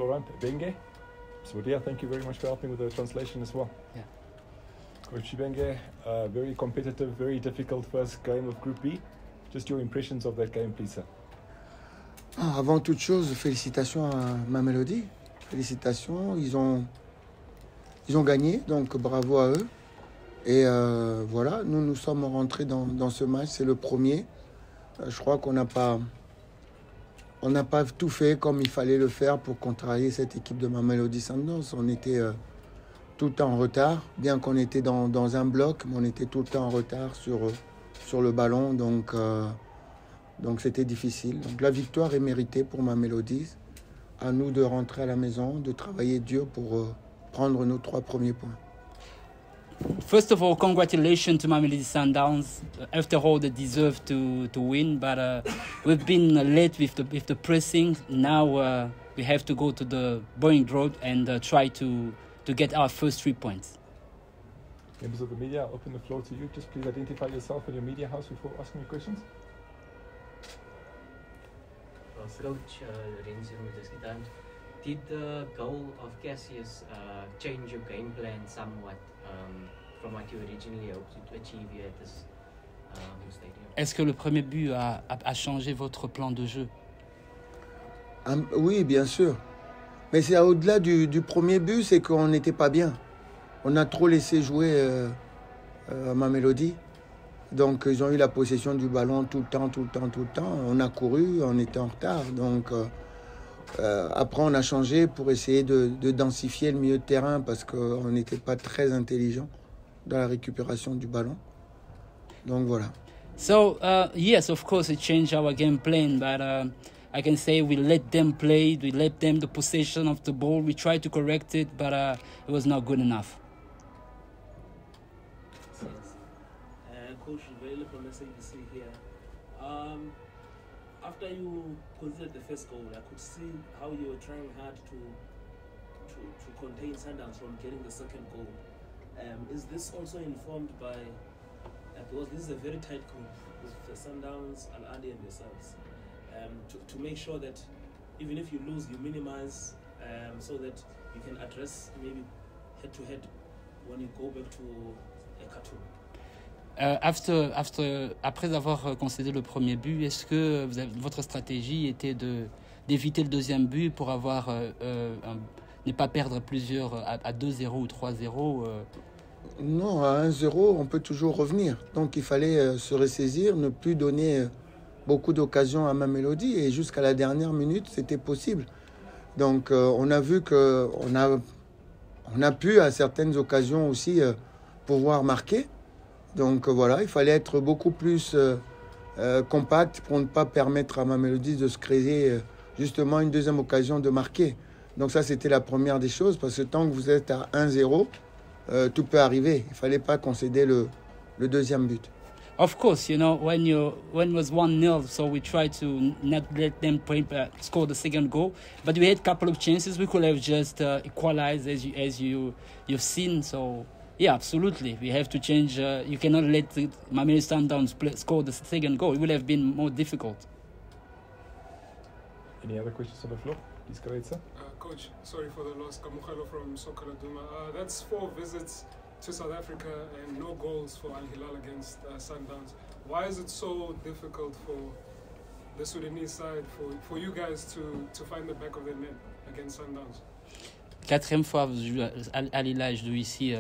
Florent Ibenge. So yeah, thank you very much for helping with the translation as well. Yeah. Coach Ibenge, very competitive, very difficult first game of Group B. Just your impressions of that game, please, sir. Avant toute chose, félicitations à Mamelodi. Félicitations, ils ont gagné, donc bravo à eux. Et voilà, nous sommes rentrés dans ce match, c'est le premier. Je crois qu'on n'a pas tout fait comme il fallait le faire pour contrarier cette équipe de Mamelodi Sundowns. On était tout le temps en retard, bien qu'on était dans un bloc, mais on était tout le temps en retard sur le ballon, donc c'était difficile. Donc la victoire est méritée pour Mamelodi. À nous de rentrer à la maison, de travailler dur pour prendre nos 3 premiers points. First of all, congratulations to Mamelodi Sundowns. After all, they deserve to win, but we've been late with the pressing. Now we have to go to the Boeing Road and try to get our first 3 points. Members of the media, I'll open the floor to you. Just please identify yourself and your media house before asking your questions. Coach Renzi Rudaskitan, did the goal of Cassius change your game plan somewhat from what you originally hoped to achieve here at this stadium? Est-ce que le premier but a changé votre plan de jeu? Oui, bien sûr. Mais c'est au-delà du premier but, c'est qu'on n'était pas bien. On a trop laissé jouer Mamelodi. Donc, ils ont eu la possession du ballon tout le temps. On a couru, on était en retard. Donc, après, on a changé pour essayer de densifier le milieu de terrain parce qu'on n'était pas très intelligent dans la récupération du ballon. Donc, voilà. So, yes, of course, it changed our game plan, but I can say we let them play, we let them the possession of the ball. We tried to correct it, but it was not good enough. Coach Vele from SABC here. After you conceded the first goal, I could see how you were trying hard to contain Sundowns from getting the second goal. Is this also informed by, because this is a very tight group with the Sundowns, Al Ahly and yourselves, to make sure that even if you lose, you minimize so that you can address maybe head-to-head when you go back to a Khartoum? Après avoir concédé le premier but, est-ce que votre stratégie était d'éviter le deuxième but pour ne pas perdre plusieurs à 2-0 ou 3-0 Non, à 1-0, on peut toujours revenir. Donc il fallait se ressaisir, ne plus donner beaucoup d'occasions à Mamelodi. Et jusqu'à la dernière minute, c'était possible. Donc on a vu qu'on a pu à certaines occasions aussi pouvoir marquer. Donc voilà, il fallait être beaucoup plus compact pour ne pas permettre à Mamelodi de se créer justement une deuxième occasion de marquer. Donc ça, c'était la première des choses, parce que tant que vous êtes à 1-0, tout peut arriver. Il ne fallait pas concéder le deuxième but. Of course, you know, when it was 1-0, so we tried to not let them score the second goal. But we had a couple of chances. We could have just equalized, as you've seen. So yeah, absolutely, we have to change. You cannot let Mamelodi Sundowns score the second goal. It would have been more difficult. Any other questions on the floor? Please go ahead, sir. Coach, sorry for the loss. Kamukhalo from Soccer Duma. That's 4 visits to South Africa and no goals for Al Hilal against Sundowns. Why is it so difficult for the Sudanese side, for you guys to find the back of the net against Sundowns? 4e fois vous jouez Al Hilal joue ici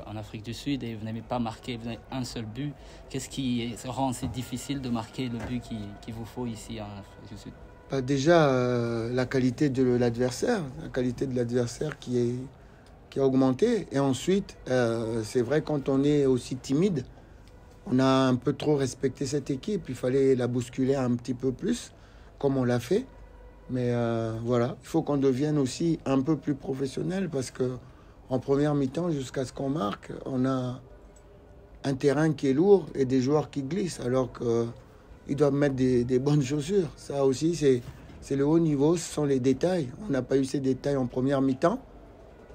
en Afrique du Sud et vous n'avez pas marqué, vous avez un seul but. Qu'est-ce qui rend si difficile de marquer le but qu'il vous faut ici en Afrique du Sud? Déjà, la qualité de l'adversaire, qui a augmenté. Et ensuite, c'est vrai, quand on est aussi timide, on a un peu trop respecté cette équipe. Il fallait la bousculer un petit peu plus, comme on l'a fait. Mais voilà, il faut qu'on devienne aussi un peu plus professionnel, parce que en première mi-temps, jusqu'à ce qu'on marque, on a un terrain qui est lourd et des joueurs qui glissent, alors qu'ils doivent mettre des bonnes chaussures. Ça aussi, c'est le haut niveau, ce sont les détails. On n'a pas eu ces détails en première mi-temps.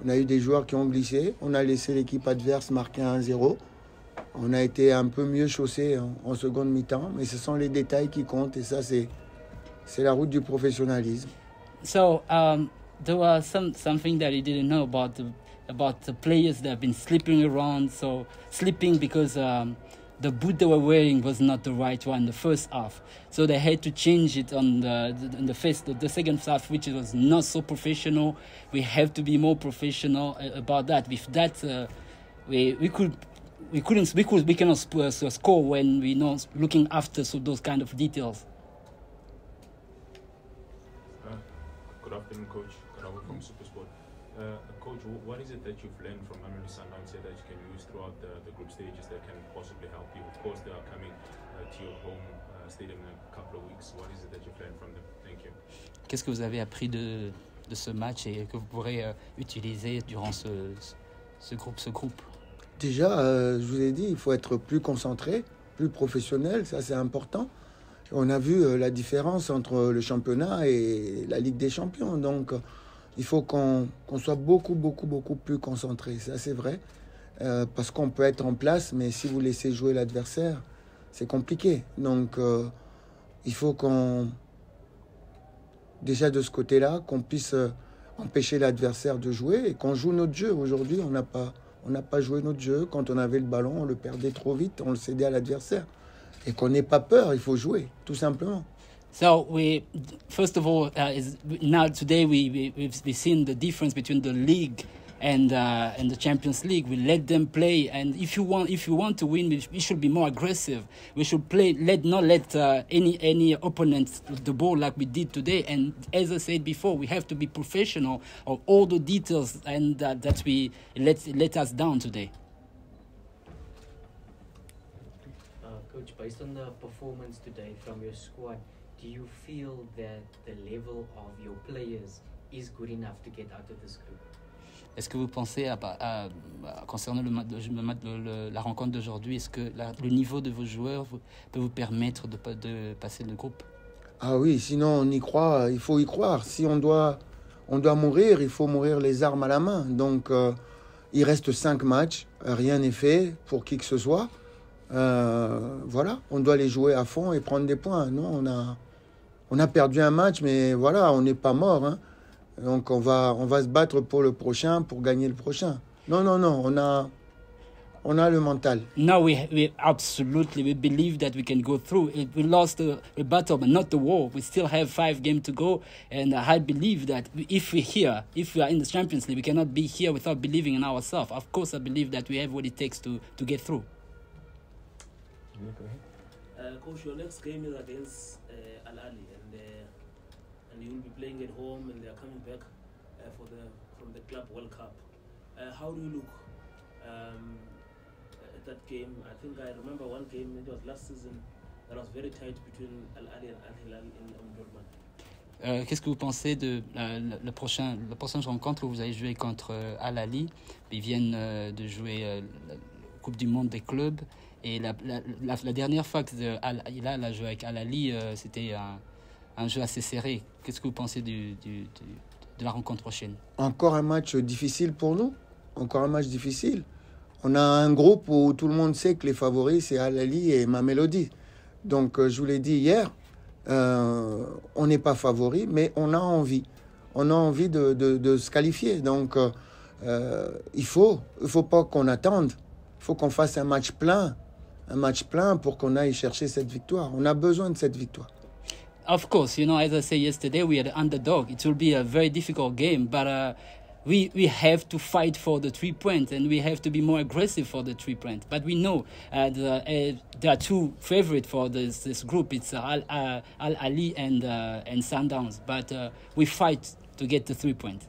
On a eu des joueurs qui ont glissé. On a laissé l'équipe adverse marquer 1-0. On a été un peu mieux chaussé en seconde mi-temps. Mais ce sont les détails qui comptent. Et ça, c'est la route du professionnalisme. So, there was something that he didn't know about the players that have been sleeping around. So sleeping because the boot they were wearing was not the right one in the first half. So they had to change it on the second half, which was not so professional. We have to be more professional about that. With that, we cannot score when we're not looking after those kind of details. Good afternoon, Coach. Karawa from Supersport. Coach, what is it that you've learned from Mamelodi Sundowns that you can use throughout the group stages that can possibly help you? Of course, they are coming to your home stadium in a couple of weeks. What is it that you've learned from them? Thank you. Qu'est-ce que vous avez appris de ce match et que vous pourrez utiliser durant ce groupe? Déjà, je vous ai dit, il faut être plus concentré, plus professionnel, ça c'est important. On a vu la différence entre le championnat et la Ligue des Champions. Donc, il faut qu'on soit beaucoup plus concentré. Ça, c'est vrai. Parce qu'on peut être en place, mais si vous laissez jouer l'adversaire, c'est compliqué. Donc, il faut déjà de ce côté-là, qu'on puisse empêcher l'adversaire de jouer et qu'on joue notre jeu. Aujourd'hui, on n'a pas joué notre jeu. Quand on avait le ballon, on le perdait trop vite, on le cédait à l'adversaire. Et qu'on n'ait pas peur, il faut jouer, tout simplement. So first of all, now today we've seen the difference between the league and the Champions League. We let them play, and if you want to win, we should be more aggressive. We should play. Not let any opponent the ball like we did today. And as I said before, we have to be professional of all the details, and that we let us down today. Coach, based on the performance today from your squad, do you feel that the level of your players is good enough to get out of this group? Est-ce que vous pensez, concernant la rencontre d'aujourd'hui, est-ce que le niveau de vos joueurs peut vous permettre de passer le groupe? Ah oui, sinon on y croit, il faut y croire. Si on doit mourir, il faut mourir les armes à la main. Donc il reste 5 matchs, rien n'est fait pour qui que ce soit. Voilà, on doit les jouer à fond et prendre des points. Non, on a perdu un match, mais voilà, on n'est pas mort. Hein. Donc on va se battre pour le prochain, pour gagner le prochain. Non, on a le mental. No, we absolutely, we believe that we can go through. We lost a battle, but not the war. We still have 5 games to go, and I believe that if we are in the Champions League, we cannot be here without believing in ourselves. Of course, I believe that we have what it takes to get through. Yeah, go ahead. Coach, your next game is against Al Ahly, and you will be playing at home, and they are coming back from the Club World Cup. How do you look at that game? I think I remember one game, it was last season, that was very tight between Al Ahly and Al Hilal in Omdurman. Qu'est-ce que vous pensez de la prochaine rencontre où vous allez jouer contre Al Ahly? Ils viennent de jouer la Coupe du Monde des clubs. Et la dernière fois que Al Hilal a joué avec Al Ahly, c'était un jeu assez serré. Qu'est-ce que vous pensez de la rencontre prochaine? Encore un match difficile pour nous. Encore un match difficile. On a un groupe où tout le monde sait que les favoris, c'est Al Ahly et Mamelodi. Donc, je vous l'ai dit hier, on n'est pas favoris, mais on a envie. On a envie de se qualifier. Donc, il faut pas qu'on attende. Il faut qu'on fasse un match plein pour qu'on aille chercher cette victoire. On a besoin de cette victoire. Of course, as I said yesterday, we are the underdog. It will be a very difficult game, but we have to fight for the 3 points, and we have to be more aggressive for the 3 points. But we know there are 2 favorites for this group. It's Al Ahly and Sundowns. But we fight to get the 3 points.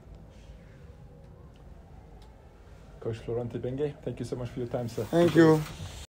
Coach Florent Ibenge, thank you so much for your time, sir. Thank you.